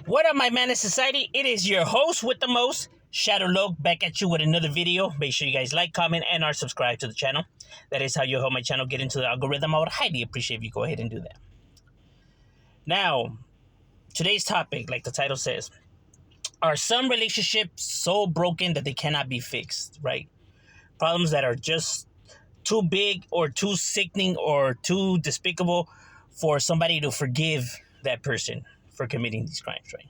What up, my man of society? It is your host with the most, Shadow Loke, back at you with another video. Make sure you guys like, comment, and are subscribed to the channel. That is how you help my channel get into the algorithm. I would highly appreciate if you go ahead and do that. Now, today's topic, like the title says, are some relationships so broken that they cannot be fixed, right? Problems that are just too big or too sickening or too despicable for somebody to forgive that person for committing these crimes, right?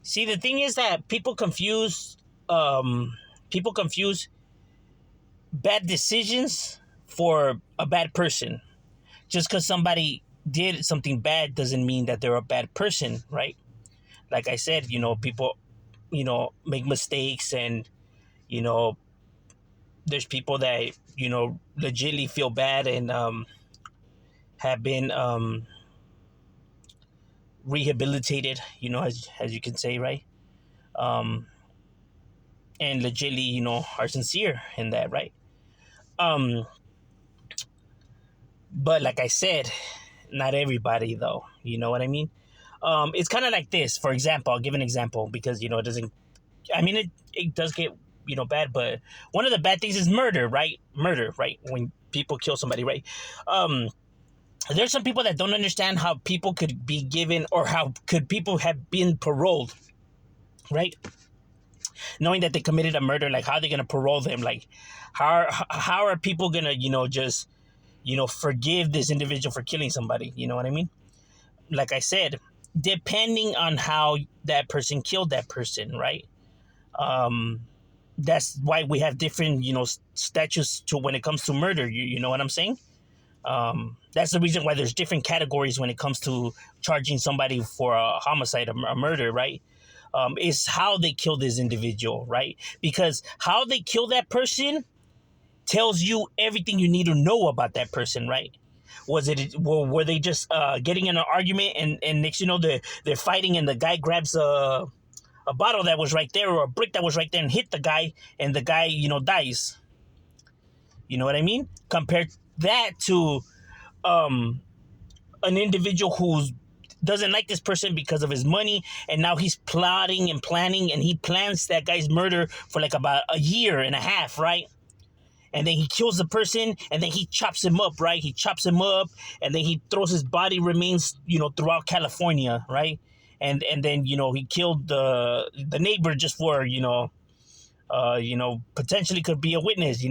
See, the thing is that people confuse bad decisions for a bad person. Just because somebody did something bad doesn't mean that they're a bad person, right? Like I said, people, make mistakes, and you know, there's people that legitimately feel bad and have been rehabilitated, as you can say, right? Um, and legitimately, are sincere in that, right? Um, but like I said, not everybody though. You know what I mean? It's kind of like this. For example, I'll give an example because it doesn't. I mean, it does get bad, but one of the bad things is murder, right? Murder, right? When people kill somebody, right? Um, there's some people that don't understand how people could be given, or how could people have been paroled, right? Knowing that they committed a murder, like how are they gonna parole them? Like how are people gonna just forgive this individual for killing somebody? You know what I mean? Like I said, depending on how that person killed that person, right? Um, that's why we have different, statutes to when it comes to murder. You know what I'm saying? That's the reason why there's different categories when it comes to charging somebody for a homicide, a murder, right? Is how they kill this individual, right? Because how they kill that person tells you everything you need to know about that person, right? Were they just getting in an argument, and next they're fighting, and the guy grabs a bottle that was right there, or a brick that was right there, and hit the guy, and the guy dies. You know what I mean? Compared that to um, an individual who doesn't like this person because of his money, and now he's plotting and planning, and he plans that guy's murder for like about a year and a half, right? And then he kills the person, and then he chops him up, right? He chops him up, and then he throws his body remains, throughout California, right? And then he killed the neighbor just for potentially could be a witness,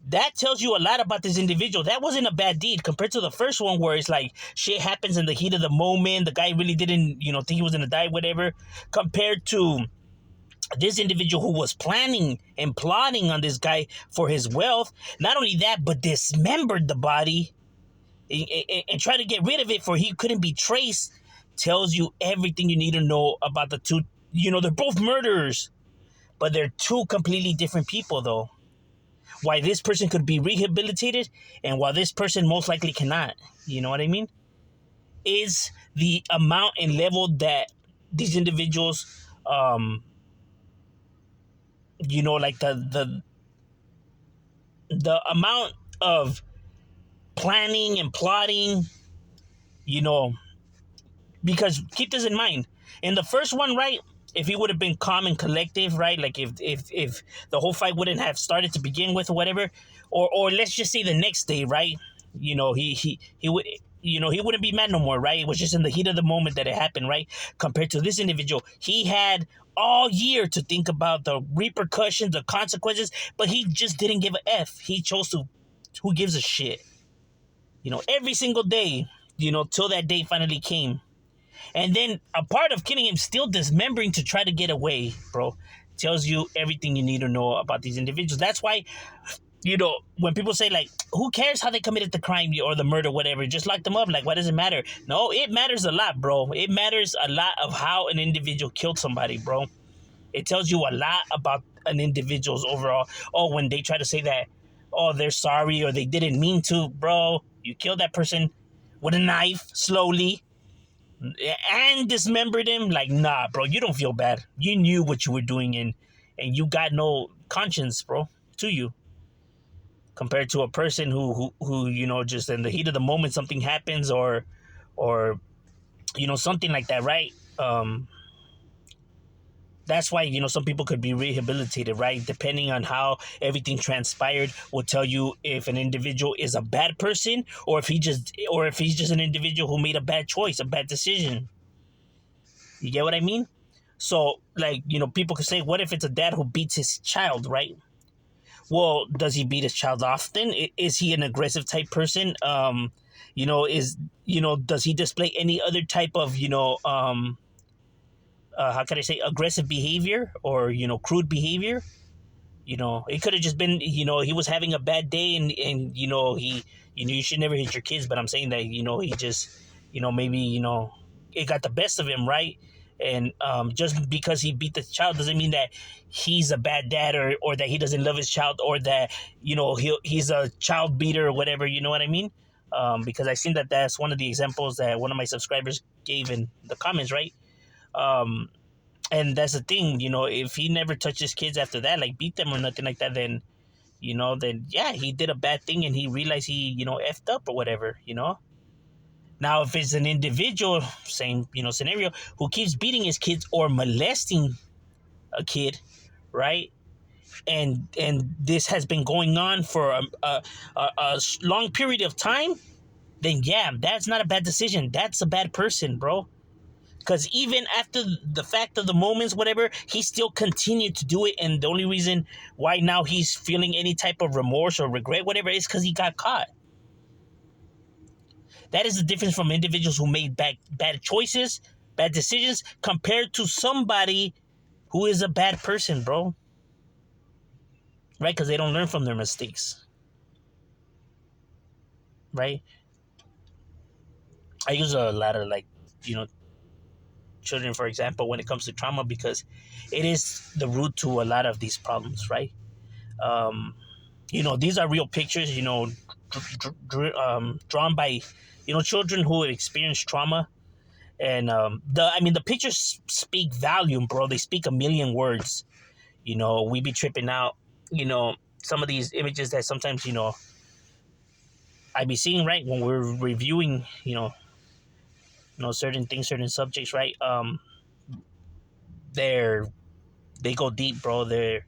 That tells you a lot about this individual. That wasn't a bad deed compared to the first one, where it's like shit happens in the heat of the moment. The guy really didn't, think he was gonna die, whatever. Compared to this individual who was planning and plotting on this guy for his wealth. Not only that, but dismembered the body and tried to get rid of it for he couldn't be traced. Tells you everything you need to know about the two. They're both murderers, but they're two completely different people, though. Why this person could be rehabilitated, and why this person most likely cannot. You know what I mean? Is the amount and level that these individuals, like the amount of planning and plotting, you know, because keep this in mind. In the first one, right? If he would have been calm and collective, right? Like if the whole fight wouldn't have started to begin with, or whatever, or let's just say the next day, right? He would. He wouldn't be mad no more, right? It was just in the heat of the moment that it happened, right? Compared to this individual, he had all year to think about the repercussions, the consequences, but he just didn't give a F. He chose to, who gives a shit? Every single day, till that day finally came. And then a part of killing him, still dismembering to try to get away, bro, tells you everything you need to know about these individuals. That's why, when people say, like, who cares how they committed the crime or the murder, whatever, just lock them up. Like, why does it matter? No, it matters a lot, bro. It matters a lot of how an individual killed somebody, bro. It tells you a lot about an individual's overall. Oh, when they try to say that, oh, they're sorry or they didn't mean to, bro. You killed that person with a knife slowly and dismembered him. Like, nah, bro, you don't feel bad. You knew what you were doing, and you got no conscience, bro, to you. Compared to a person who just in the heat of the moment something happens, or something like that, right? That's why some people could be rehabilitated, right? Depending on how everything transpired will tell you if an individual is a bad person, or if he's just an individual who made a bad choice, a bad decision. You get what I mean? So, like, people could say, what if it's a dad who beats his child, right? Well, does he beat his child often? Is he an aggressive type person? Is does he display any other type of how can I say, aggressive behavior, or crude behavior? It could have just been, he was having a bad day, and he, you should never hit your kids, but I'm saying that, he just, maybe, it got the best of him, right? And just because he beat the child doesn't mean that he's a bad dad, or that he doesn't love his child, or that, he's a child beater or whatever, you know what I mean? Because I seen that that's one of the examples that one of my subscribers gave in the comments, right? Um, and that's the thing, if he never touched his kids after that, like beat them or nothing like that, then yeah, he did a bad thing, and he realized he effed up or whatever. Now, if it's an individual, same scenario, who keeps beating his kids or molesting a kid, right? And this has been going on for a long period of time, then yeah, that's not a bad decision. That's a bad person, bro. Because even after the fact of the moments, whatever, he still continued to do it. And the only reason why now he's feeling any type of remorse or regret, whatever, is because he got caught. That is the difference from individuals who made bad choices, bad decisions, compared to somebody who is a bad person, bro. Right? Because they don't learn from their mistakes. Right? I use a lot of, like, children, for example, when it comes to trauma, because it is the root to a lot of these problems, right? Um, these are real pictures, drawn by, children who experience trauma. And the pictures speak volume, bro. They speak a million words. We be tripping out, some of these images that sometimes, I be seeing, right, when we're reviewing, certain things, certain subjects, right? They're they go deep, bro. They're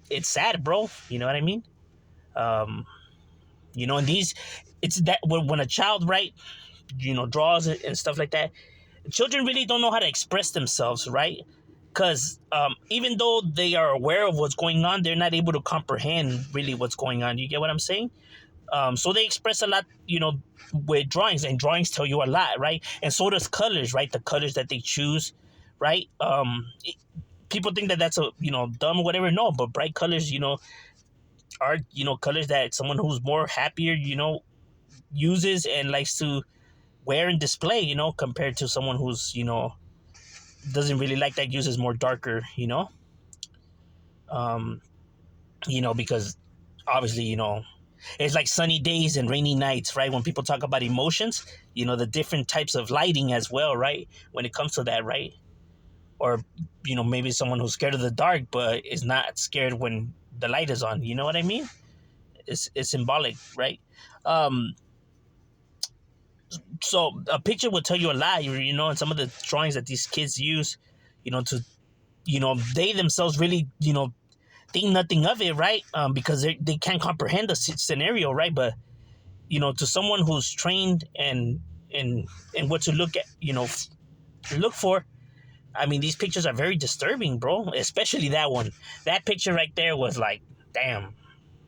It's sad, bro. You know what I mean? Um, and these, it's that when a child, right, draws it and stuff like that, children really don't know how to express themselves, right? Because even though they are aware of what's going on, they're not able to comprehend really what's going on. You get what I'm saying? So they express a lot, with drawings, and drawings tell you a lot, right? And so does colors, right? The colors that they choose, right? People think that that's a dumb or whatever. No, but bright colors, are colors that someone who's more happier, uses and likes to wear and display, compared to someone who's doesn't really like that, uses more darker, um, because obviously, it's like sunny days and rainy nights, right? When people talk about emotions, the different types of lighting as well, right? When it comes to that, right? Or, maybe someone who's scared of the dark, but is not scared when the light is on. You know what I mean? It's symbolic, right? Um, so a picture will tell you a lot, and some of the drawings that these kids use, to, they themselves really, think nothing of it, right? Because they can't comprehend the scenario, right? But to someone who's trained and what to look at, look for. I mean, these pictures are very disturbing, bro. Especially that one. That picture right there was like, damn,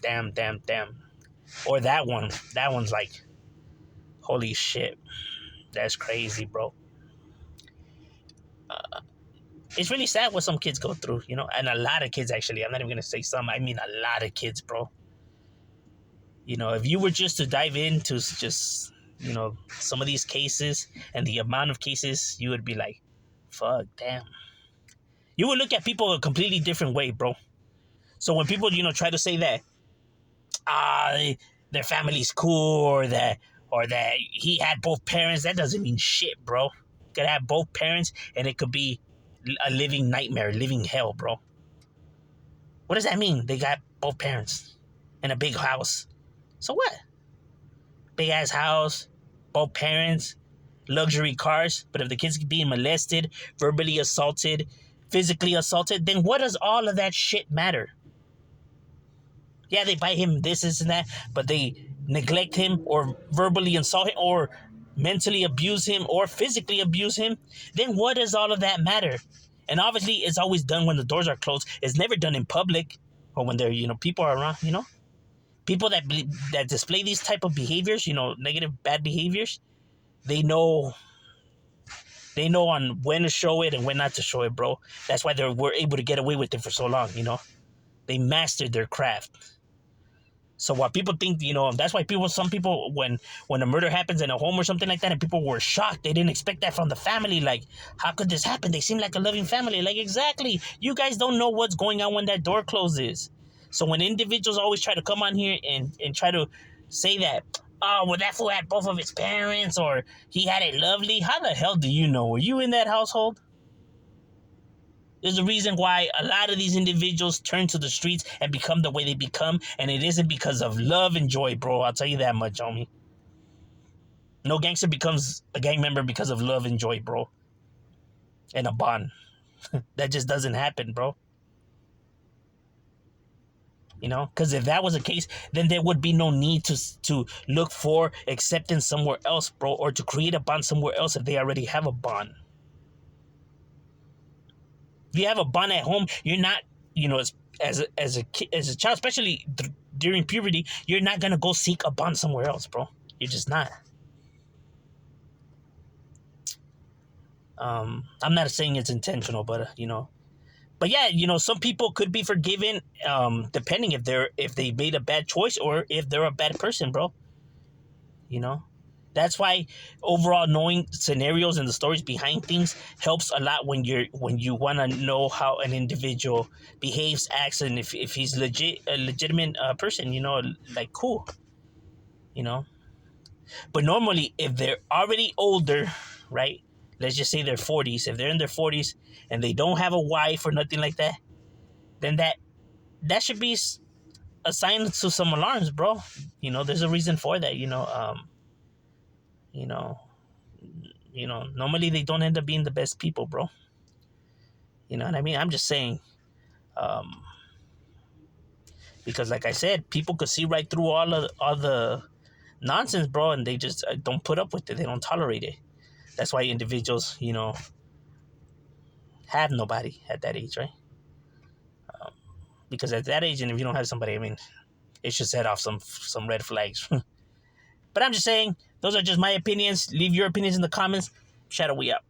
damn, damn, damn. Or that one. That one's like, holy shit, that's crazy, bro. It's really sad what some kids go through, and a lot of kids, actually. I'm not even gonna say some. I mean, a lot of kids, bro. If you were just to dive into just, some of these cases and the amount of cases, you would be like, fuck, damn. You would look at people a completely different way, bro. So when people, try to say that, ah, their family's cool, or that he had both parents, that doesn't mean shit, bro. You could have both parents, and it could be a living nightmare, living hell, bro. What does that mean? They got both parents in a big house. So what? Big ass house, both parents, luxury cars. But if the kid's being molested, verbally assaulted, physically assaulted, then what does all of that shit matter? Yeah, they buy him this and that, but they neglect him or verbally insult him or mentally abuse him or physically abuse him. Then what does all of that matter? And obviously, it's always done when the doors are closed. It's never done in public or when there, people are around. People that display these type of behaviors, negative, bad behaviors. They know on when to show it and when not to show it, bro. That's why they were able to get away with it for so long. They mastered their craft. So while people think, that's why some people, when a murder happens in a home or something like that, and people were shocked, they didn't expect that from the family. Like, how could this happen? They seem like a loving family. Like, exactly. You guys don't know what's going on when that door closes. So when individuals always try to come on here and try to say that, oh, well, that fool had both of his parents, or he had it lovely. How the hell do you know? Were you in that household? There's a reason why a lot of these individuals turn to the streets and become the way they become, and it isn't because of love and joy, bro. I'll tell you that much, homie. No gangster becomes a gang member because of love and joy, bro. And a bond. That just doesn't happen, bro. Because if that was the case, then there would be no need to look for acceptance somewhere else, bro, or to create a bond somewhere else if they already have a bond. If you have a bond at home, you're not, as a kid, as a child, especially during puberty, you're not gonna go seek a bond somewhere else, bro. You're just not. I'm not saying it's intentional, but but yeah, some people could be forgiven, depending if they made a bad choice or if they're a bad person, bro. That's why overall knowing scenarios and the stories behind things helps a lot when you want to know how an individual behaves, acts, and if he's a legitimate person, like cool, But normally, if they're already older, right? Let's just say they're 40s. If they're in their 40s and they don't have a wife or nothing like that, then that should be a sign to some alarms, bro. There's a reason for that. Normally they don't end up being the best people, bro. You know what I mean? I'm just saying, because like I said, people could see right through all the nonsense, bro, and they just don't put up with it. They don't tolerate it. That's why individuals, have nobody at that age, right? Because at that age, and if you don't have somebody, I mean, it should set off some red flags. But I'm just saying, those are just my opinions. Leave your opinions in the comments. Shadow, we up.